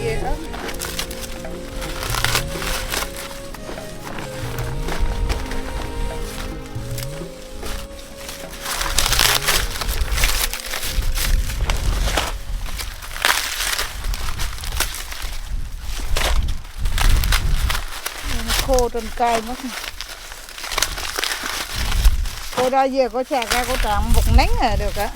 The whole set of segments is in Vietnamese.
Yeah. Khô trên cây mất. Cô ra về có chạc ra có trạm một nắng là được á.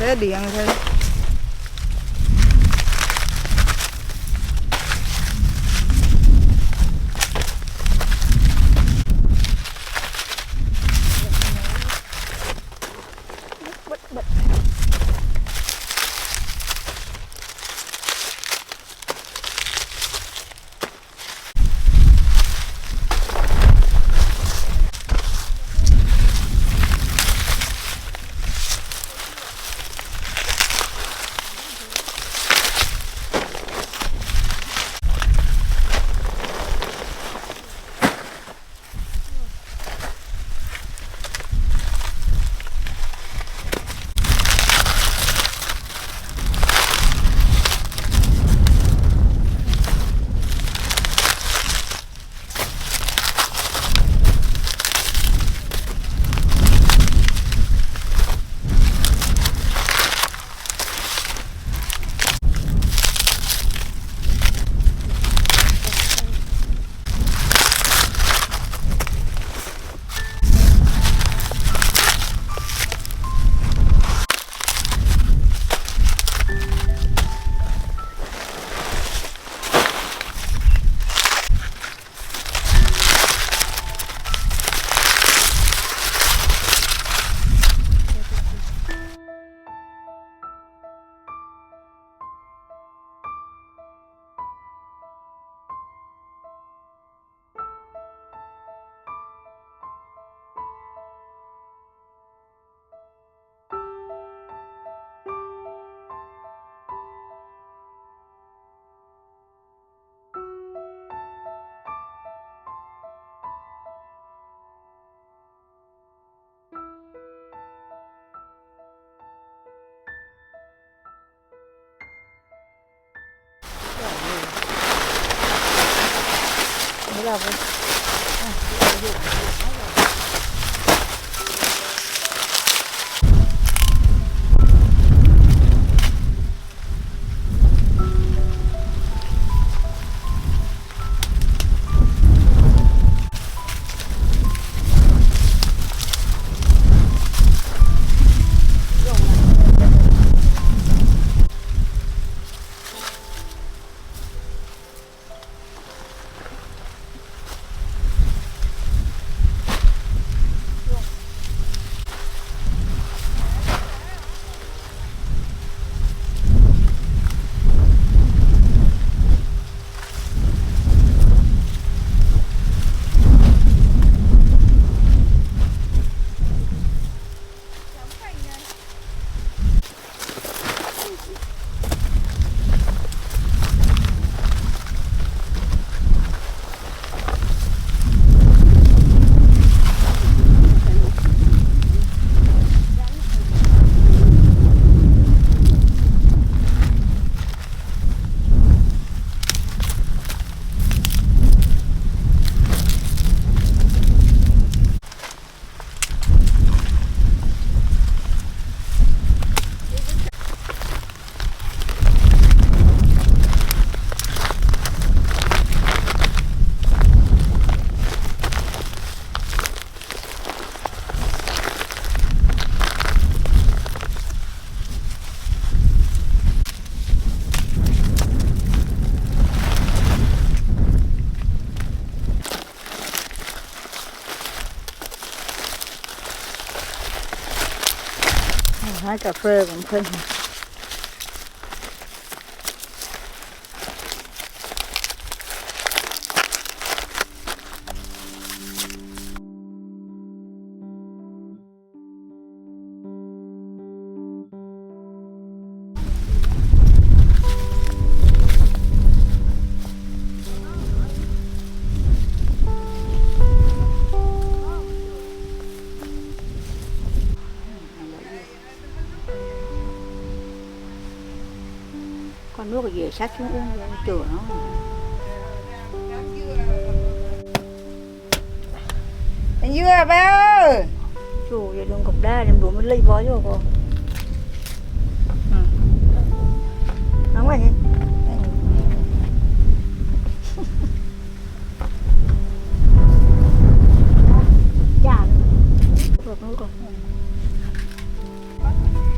Để điện thôi. ra vậy. Hái cà phê cũng khinh. Con nước về sát xuống chửa nó. Anh dưa à ba ơi. Chú vậy đừng cục đá đem đủ mới lấy bó cho cô. Nóng quá nhỉ? Chà. Được nữa con.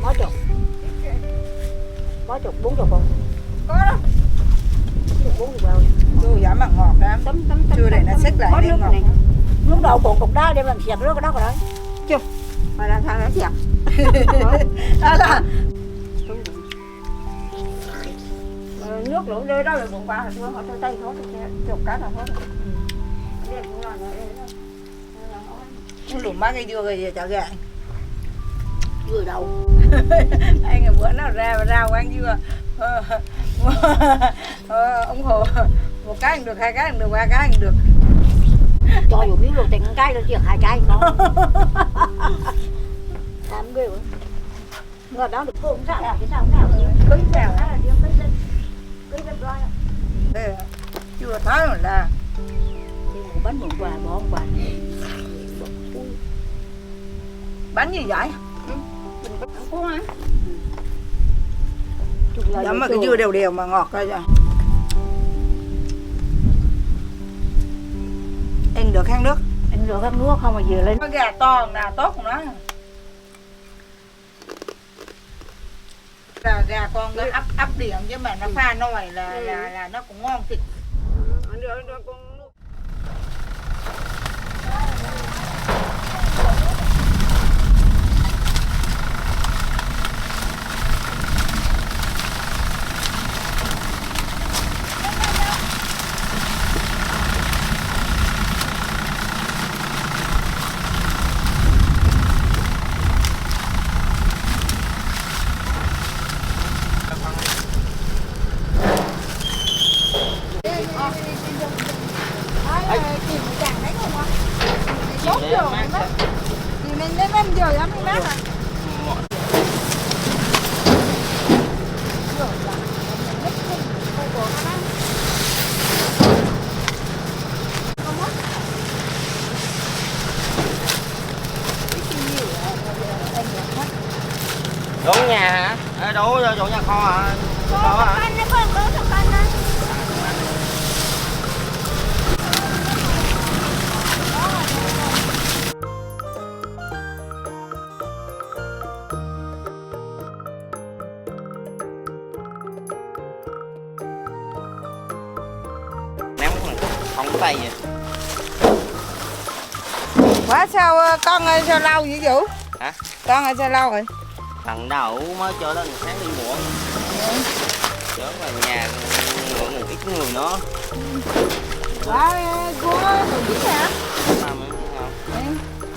Bó chục. Bó chục 40 con. Có đó. 40 bao. Chú giảm bằng ngọt lắm. Chưa để nó xích lại lên ngọt. Lúc đầu còn cục đá đem làm xẹp nước cái đó rồi đấy. Chưa. Mà làm sao nó xẹp. Đó là nước lũ đê đó là buồn qua rồi họ cho tay thôi chục cái là thôi. Lùm má cây dưa rồi chợ gà. Dưa đâu? Anh ngày bữa nó ra quán dưa. Ủng hộ một cái ăn được, hai cái ăn được, ba cái ăn được. Cho dù miếng đồ tiền cái đó chứ 2 cái không. Làm ghê quá. Ngờ đó được cô cũng sao nào chứ sao nào. Cưới nào đó là đi cưới bên đó. Đây chưa thấy rồi là bánh một quà bỏ quà. Bánh gì vậy? Mình có ăn cuốn á. Dẫm mà cái dưa đều đều mà ngọt ra rồi. Ăn được khăn nước. Ăn được khăn nước không mà vừa lên. Có gà to nào tốt của nó. Gà con nó ấp điện chứ mà nó pha nồi là nó cũng ngon thịt. Đổ nhà hả? Đổ nhà kho hả? Kho hả? Ném không có tay vậy. Quá sao con ơi sao lâu vậy Vũ? Hả? Con ơi sao lâu rồi? Thằng Đậu mới cho đến sáng đi muộn. Chớm vào nhà mọi người ít người nữa. Quá cô đừng biết hả?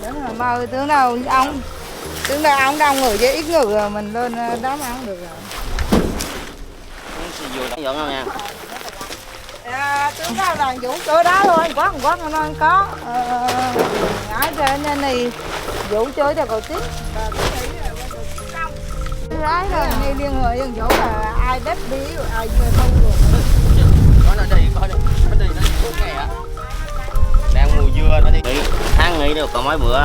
Đúng rồi mời tưởng đâu ông đông người chứ ít người rồi mình lên đó mà không được rồi. Vừa đó dọn đâu nha. Tưởng đâu là Vũ chơi đó luôn quát nó có ở trên nên thì Vũ chơi cho cậu tiếp. Rái rồi đi liên hệ dân Vũ là ai đếp bí rồi ai không được. Có nó đi nó suốt ngày hả? Đang mùa dưa nó đi. Tháng nghỉ được có mấy bữa.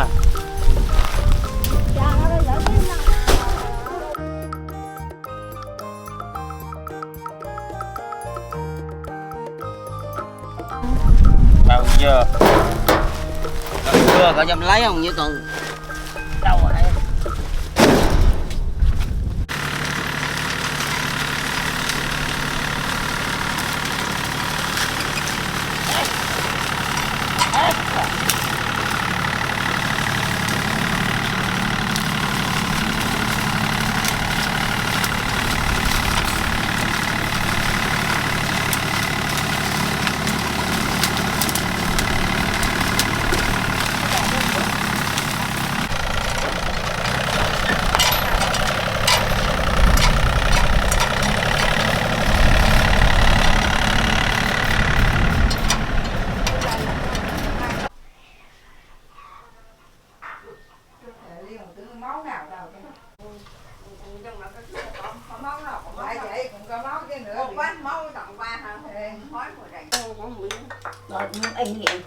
Bao giờ chưa có dám lấy không như còn đâu rồi. Rồi anh nghiện.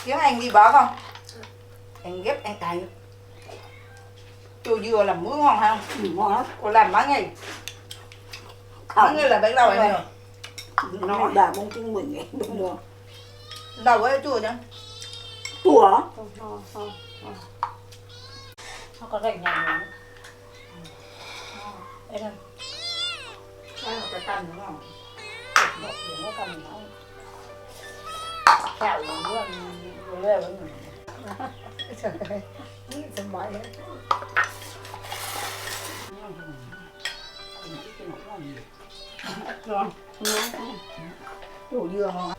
Kiếm anh đi bỏ không? Anh ghép anh cày. Chua dừa làm muối ngon không? Ngon lắm. Cô làm mấy ngày? Mấy ngày là bắt đầu em rồi. Nó đã bông kinh mình ấy, đúng rồi. Đầu ấy chua chứ? Chua hả? Nó có gạch nhà nữa. Đây này. Đây là cái canh đúng không? Nó cầm nó. Chào nữa rồi vẫn. Trời ơi. Sân bãi đấy. Ngon. Chua dừa ngon.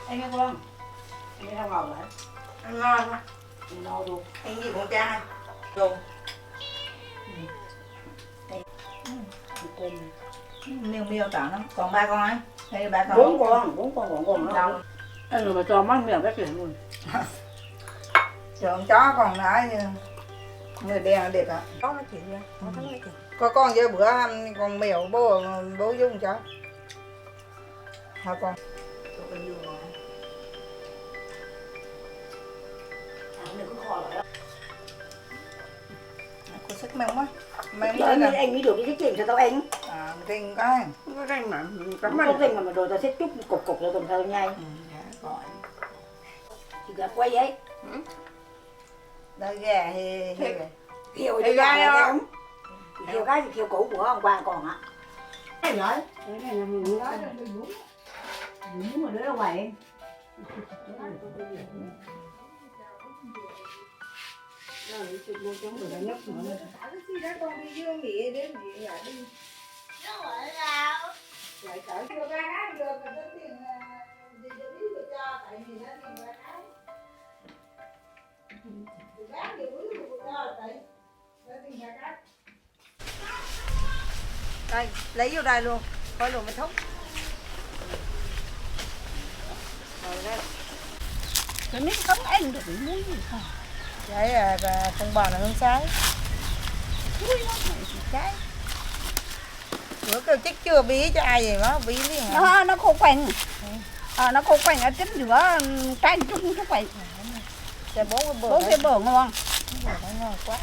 Anh nghe con. Anh nghe không ngầu đấy. Ăn ngon không? Anh no luôn. Anh gì con trai? Đồ. Miêu miêu tao nó còn ba con ấy. Hay ba con? Bốn con còn đâu. Anh rồi mà cho mắt miệng cái chuyện luôn. Trường chó còn nãy người đen đẹp ạ. Có nói chuyện nha. Có con với bữa con mèo bố dung chó. Hả con? Đừng có kho lại đó. Cô sức mèo quá. Mèo Anh mới được cái chuyện cho tao anh. À, rinh cái. Có rinh mà. Có rinh mà rồi tao xếp chút cục rồi tuần sau nhai. Gọi. Chị gà quay ấy. Đây gà thì Kiều thì gà không? Kiều cái thì kiều cũ của ông bà còn ạ. Cái giỏi. Cái này là mình nói là tôi đúng. Đúng mà đứa đâu ngoài em. Rồi chụp một trong người nhấp nữa. con đi vô nghỉ đến nghỉ lại đi. Nó gọi sao? Lại cỡ chưa ba hát được mà tính tiền gì cho biết được cho tại vì nó tiền ba hát. Thì bán thì quý được cho tại nó tiền ba hát. Đây, lấy vô đây luôn, coi luôn mới thúc. Rồi đây. Cái nít không ăn được muối gì không? Vậy là con bò là hương sái. Muối nó phải trái. Bữa kêu chắc chưa bí cho ai vậy đó, bí liền hả? Nó khô quanh. Nó khô quanh ở chính giữa trái chút quanh. Để 4 cái bờ. 4 cái bờ ngon. Nó ngon quá.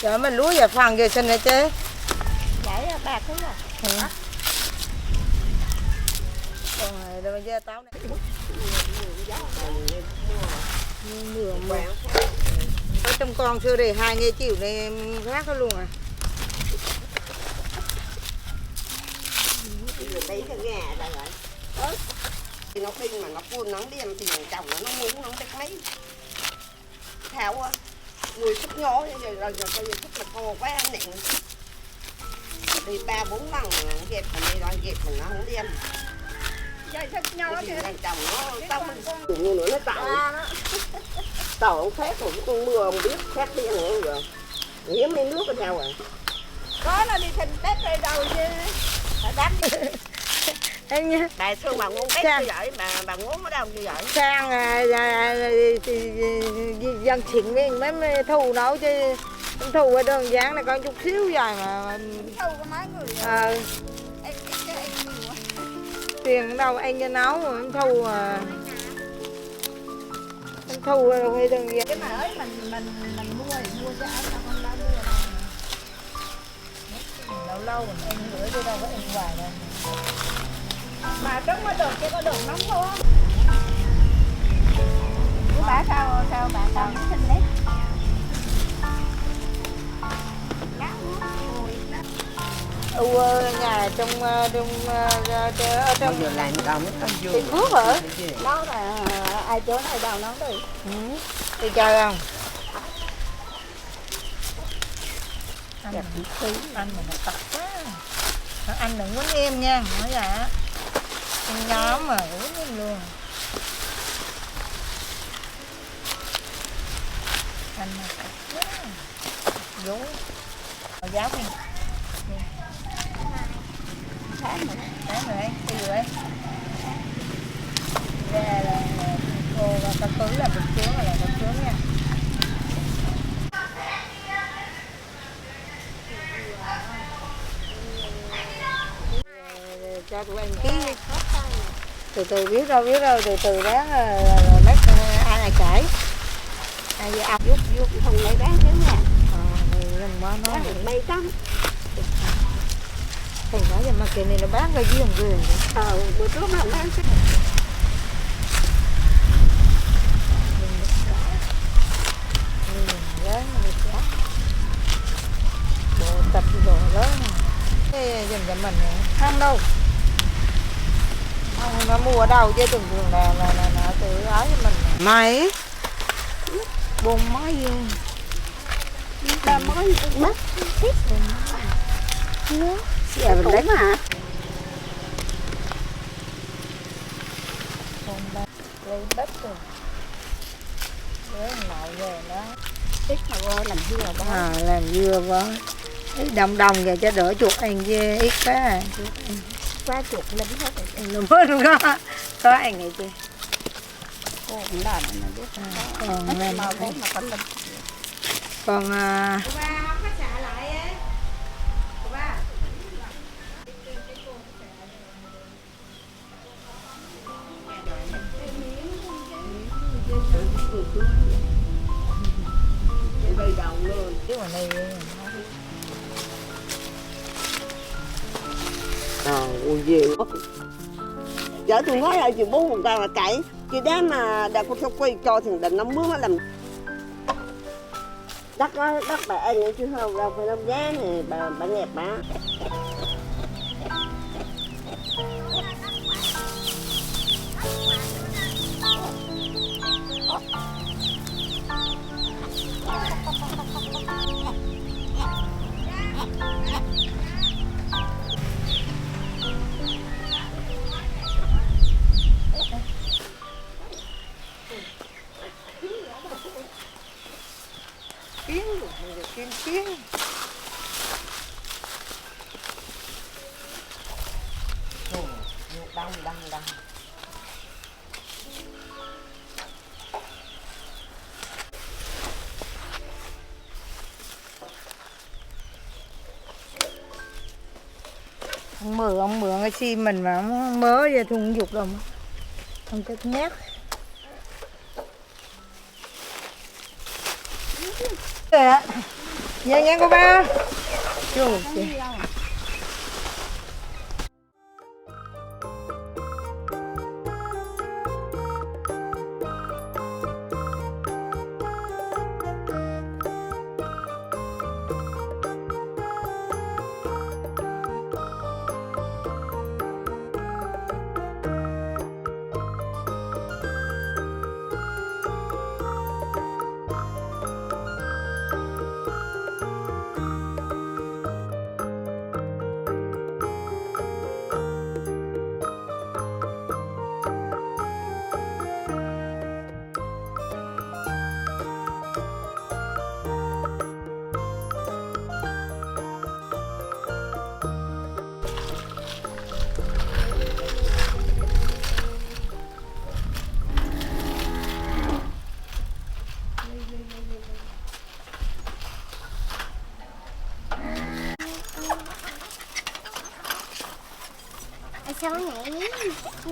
Giờ mình lúa giờ phần giờ xin này chứ. Vậy bạc thế rồi. Còn này đâu giờ táo này. Mưa. Trong con xưa đây 2 nghe chiều này khác luôn à. Đấy cái gà đây rồi. Thì nó khinh mà nó phun nắng đi thì chồng nó muốn nó đẹp mấy. Tháo á. Người thích nhỏ rồi bây giờ thích là khô quá nịnh. Đi 3-4 lần dẹp mà đi rồi dẹp mà nó không đi ăn. Vậy thích nhỏ Thì chứ. thằng chồng nó tao mình dùng nữa nó tạo. Tàu ông khác rồi con mưa không biết khác đi ăn nữa rồi. Hiếm mấy nước ở sao rồi. Có nó đi thình Tết rồi đâu chứ. Phải đắt. Em nhá. Bà xưa bà ngon Tết như vậy mà bà ngon ở đâu như vậy. Sang dân xịn với mấy thù nấu chứ. Thù ở đơn giản này có chút xíu dài mà. Thâu có mấy người. Ờ. Em ít cho em nhiều quá. Tiền đâu anh cho nấu anh thu à. Anh thu hay đơn giản. Cái mà ấy mình mua thì mua cho anh không đã mua đâu. Lâu lâu mình ăn bữa chứ đâu có ăn hoài đâu. Mà trứng mới được chứ có đường nóng không? Của bà sao bà sao nó xinh đấy. Nhà trong ở trong Giờ làm đâu mới có vô. Tiền Phước hả? Nấu là ai chỗ này đâu nấu đi. Đi chơi không? Anh mà nó tật quá. Anh đừng quýnh em nha, nói dạ. Em nhóm mà quýnh em luôn. Anh mà tật quá. Vô. Giáo đi. Tháng rồi đấy, cái gì đấy? Ra là cô và ta cứ là bịch chướng là bịch chướng nha. Cho tụi em ký từ từ biết đâu từ từ đáng là mấy ai cãi ai ăn Vuốt thùng này bán thế nha. lần qua nói Bán được 700. thầy nói giờ mà kia này nó bán ra dưới hồng vườn Bữa trước mà bán cái bộ tập đồ lớn dùm cho mình không đâu không nó mua ở đâu chứ thường thường là tự ái cho mình mày bồn máy vô ba mới mất. Giờ mình lấy mà hả? bồn ba lấy bếp rồi lấy nào về đó Ít mà vô làm dưa bó. làm dưa bó đông đông vậy cho đỡ chuột ăn dê ít quá Quá chuột lính hết rồi. nó mới luôn có ăn vậy chứ Cô cũng làm mà biết. còn làm Mà thấy mà con lính. còn Đây đầu luôn. chứ mà này Ôi gì quá. Giờ tôi nói là chị bố một tao là cãi. Chị đem mà đã có theo quay cho thì định nó mướn nó làm. Đất bà anh ấy chứ không đâu phải làm giá này bà đẹp bà. kiến Đông. ông mượn cái xi mình mà ông mớ giờ thùng dục đâu mà Không thích nhát. Kìa. Dạ nha cô ba. Chú chị. Sao nãy lại chụp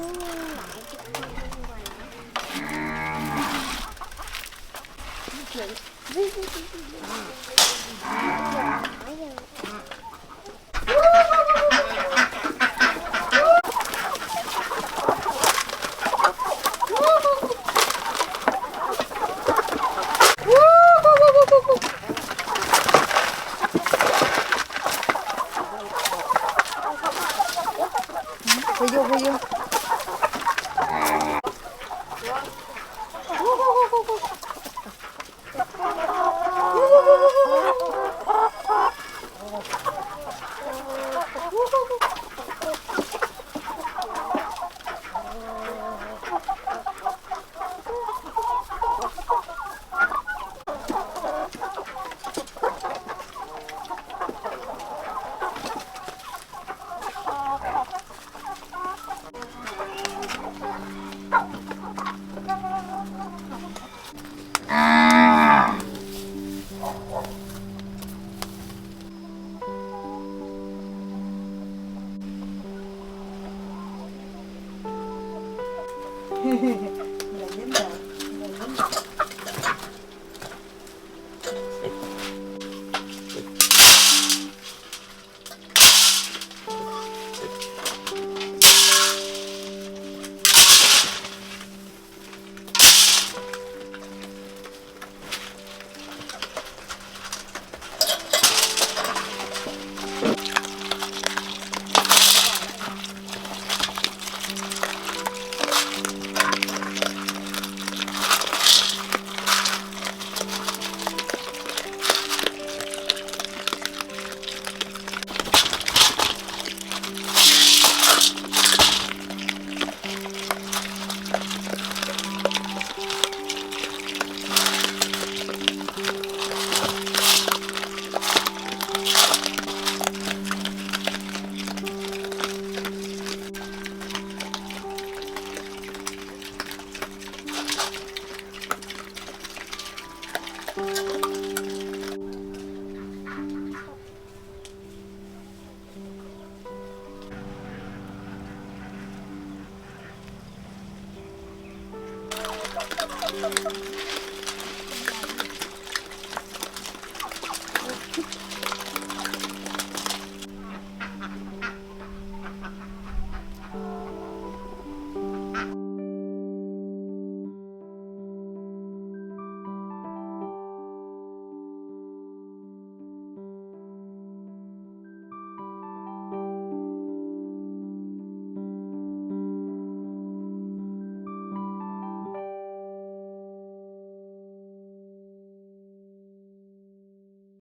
Vô vô.